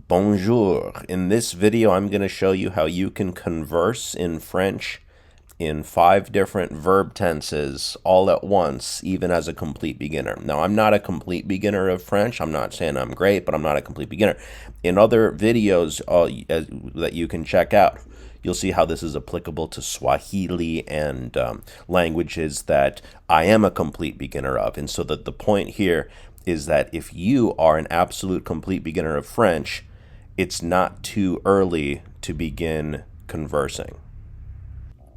Bonjour. In this video, I'm going to show you how you can converse in French in 5 different verb tenses all at once, even as a complete beginner. Now, I'm not a complete beginner of French. I'm not saying I'm great, but I'm not a complete beginner. In other videos that you can check out, you'll see how this is applicable to Swahili and languages that I am a complete beginner of. And so the point here is that if you are an absolute complete beginner of French, it's not too early to begin conversing.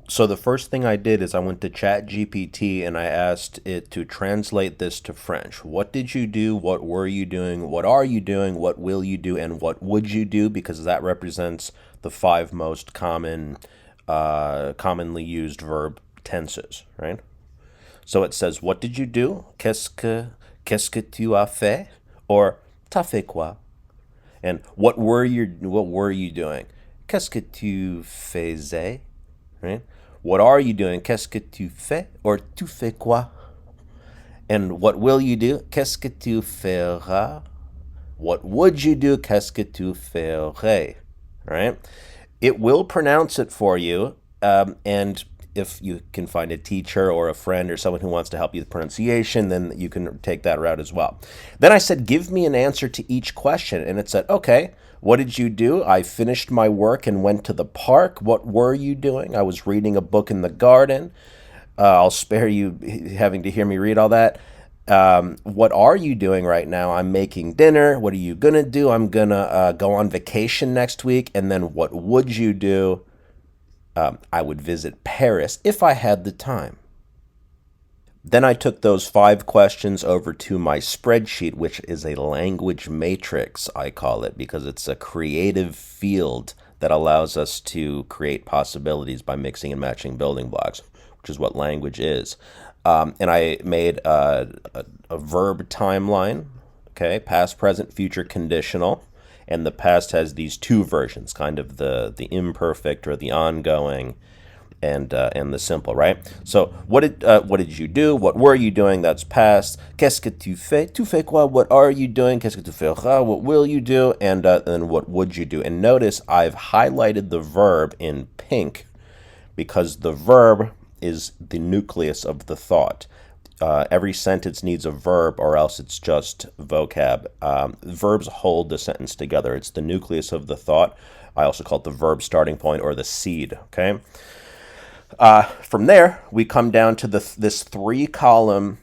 So the first thing I did is I went to ChatGPT and I asked it to translate this to French. What did you do? What were you doing? What are you doing? What will you do? And what would you do? Because that represents the 5 most commonly used verb tenses, right? So it says, what did you do? Qu'est-ce que tu as fait? Or t'as fait quoi? And what were you doing? Qu'est-ce que tu faisais? Right? What are you doing? Qu'est-ce que tu fais? Or tu fais quoi? And what will you do? Qu'est-ce que tu feras? What would you do? Qu'est-ce que tu ferais? Right? It will pronounce it for you, and if you can find a teacher or a friend or someone who wants to help you with pronunciation, then you can take that route as well. Then I said, give me an answer to each question. And it said, okay, what did you do? I finished my work and went to the park. What were you doing? I was reading a book in the garden. I'll spare you having to hear me read all that. What are you doing right now? I'm making dinner. What are you going to do? I'm going to go on vacation next week. And then what would you do? I would visit Paris if I had the time. Then I took those 5 questions over to my spreadsheet, which is a language matrix, I call it, because it's a creative field that allows us to create possibilities by mixing and matching building blocks, which is what language is. And I made a verb timeline, okay, past, present, future, conditional. And the past has these 2 versions, kind of the imperfect or the ongoing, and the simple, right? So what did you do? What were you doing? That's past. Qu'est-ce que tu fais? Tu fais quoi? What are you doing? Qu'est-ce que tu feras? What will you do? And then what would you do? And notice I've highlighted the verb in pink because the verb is the nucleus of the thought. Every sentence needs a verb or else it's just vocab. Verbs hold the sentence together. It's the nucleus of the thought. I also call it the verb starting point or the seed, okay? From there, we come down to this 3-column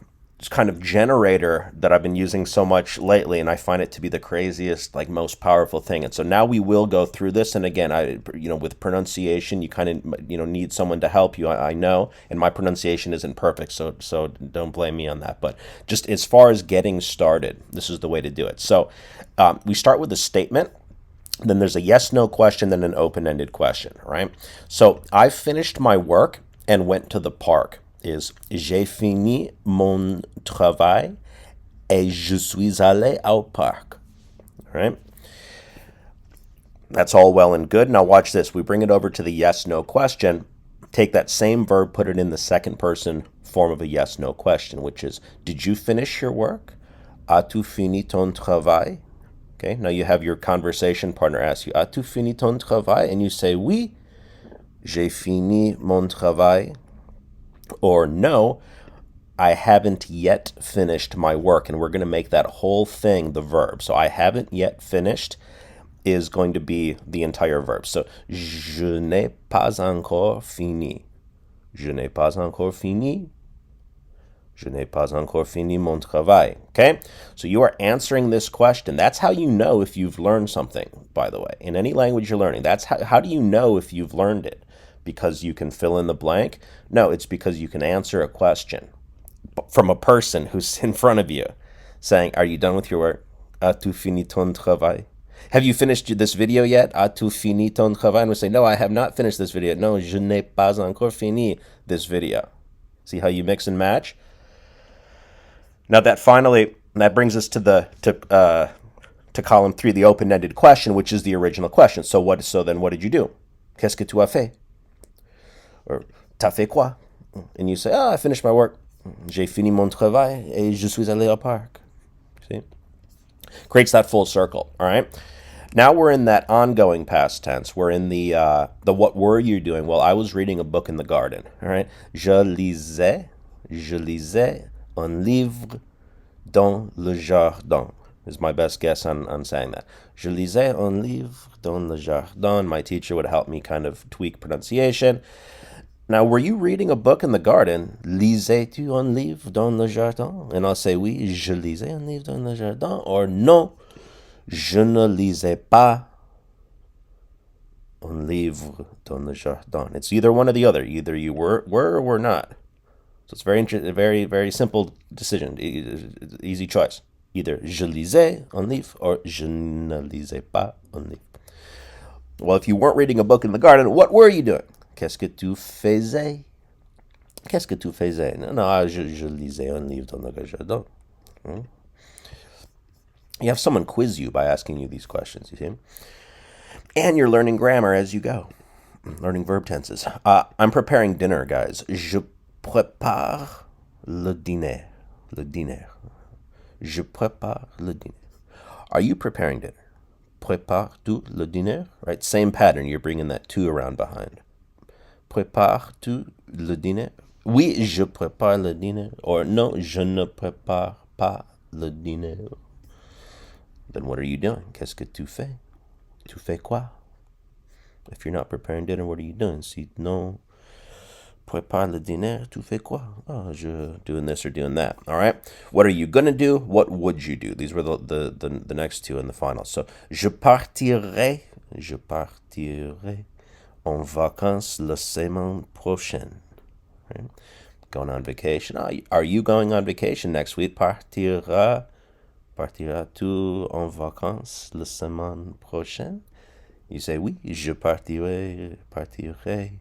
kind of generator that I've been using so much lately, and I find it to be the craziest, most powerful thing. And so now we will go through this. And again, with pronunciation, you kind of, need someone to help you. I know, and my pronunciation isn't perfect, so don't blame me on that. But just as far as getting started, this is the way to do it. So we start with a statement. Then there's a yes/no question, then an open-ended question, right? So I finished my work and went to the park. Is j'ai fini mon travail et je suis allé au parc. Right? That's all well and good. Now watch this. We bring it over to the yes/no question. Take that same verb, put it in the second person form of a yes/no question, which is, did you finish your work? As-tu fini ton travail? Okay, now you have your conversation partner ask you, as-tu fini ton travail? And you say, oui, j'ai fini mon travail. Or no, I haven't yet finished my work. And we're going to make that whole thing the verb. So I haven't yet finished is going to be the entire verb. So je n'ai pas encore fini. Je n'ai pas encore fini. Je n'ai pas encore fini mon travail. Okay? So you are answering this question. That's how you know if you've learned something, by the way. In any language you're learning, that's how do you know if you've learned it? Because you can fill in the blank? No, it's because you can answer a question from a person who's in front of you saying, are you done with your work? As-tu fini ton travail? Have you finished this video yet? As-tu fini ton travail? And we say, no, I have not finished this video. No, je n'ai pas encore fini this video. See how you mix and match? Now that brings us to column 3, the open-ended question, which is the original question. So then what did you do? Qu'est-ce que tu as fait? Or t'as fait quoi? And you say, I finished my work. J'ai fini mon travail et je suis allé au parc. See? Creates that full circle, all right? Now we're in that ongoing past tense. We're in the what were you doing? Well, I was reading a book in the garden. All right. Je lisais un livre dans le jardin. Is my best guess on saying that. Je lisais un livre dans le jardin. My teacher would help me kind of tweak pronunciation. Now, were you reading a book in the garden? Lisais-tu un livre dans le jardin? And I'll say, oui, je lisais un livre dans le jardin. Or non, je ne lisais pas un livre dans le jardin. It's either one or the other. Either you were or were not. So it's very, very simple decision, easy choice. Either je lisais un livre or je ne lisais pas un livre. Well, if you weren't reading a book in the garden, what were you doing? Qu'est-ce que tu faisais? Qu'est-ce que tu faisais? Non, je lisais un livre dans le jardin. You have someone quiz you by asking you these questions, you see? And you're learning grammar as you go, learning verb tenses. I'm preparing dinner, guys. Je prépare le dîner. Le dîner. Je prépare le dîner. Are you preparing dinner? Prépares-tu le dîner? Right? Same pattern. You're bringing that tu around behind. Prépares-tu le dîner? Oui, je prépare le dîner. Or non, je ne prépare pas le dîner. Then what are you doing? Qu'est-ce que tu fais? Tu fais quoi? If you're not preparing dinner, what are you doing? Si non, prépare le dîner, tu fais quoi? Oh, je doing this or doing that. All right. What are you gonna do? What would you do? These were the next two in the final. So je partirai en vacances la semaine prochaine. Right? Going on vacation. Are you going on vacation next week? Partiras-tu en vacances la semaine prochaine? You say, oui, je partirai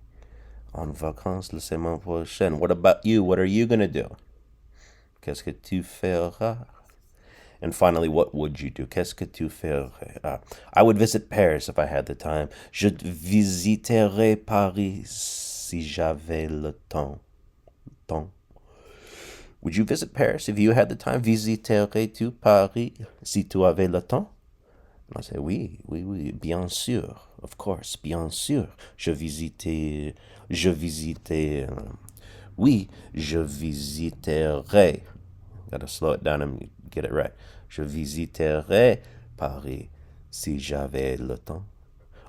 en vacances la semaine prochaine. What about you? What are you going to do? Qu'est-ce que tu feras? And finally, what would you do? Qu'est-ce que tu ferais? I would visit Paris if I had the time. Je visiterais Paris si j'avais le temps. Would you visit Paris if you had the time? Visiterais-tu Paris si tu avais le temps? I say, oui, bien sûr, of course, bien sûr. Oui, je visiterai. Gotta slow it down and get it right. Je visiterai Paris si j'avais le temps.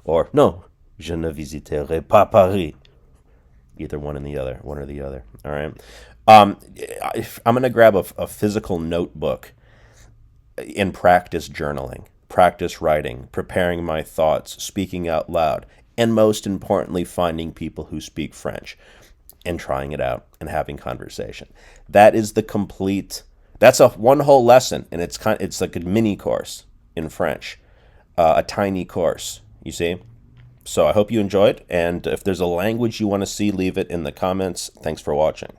Or, no, je ne visiterai pas Paris. Either one or the other. All right. I'm going to grab a physical notebook in practice journaling, practice writing, preparing my thoughts, speaking out loud, and most importantly, finding people who speak French and trying it out and having conversation. That is that's one whole lesson, and it's like a mini course in French, a tiny course, you see? So I hope you enjoyed, and if there's a language you want to see, leave it in the comments. Thanks for watching.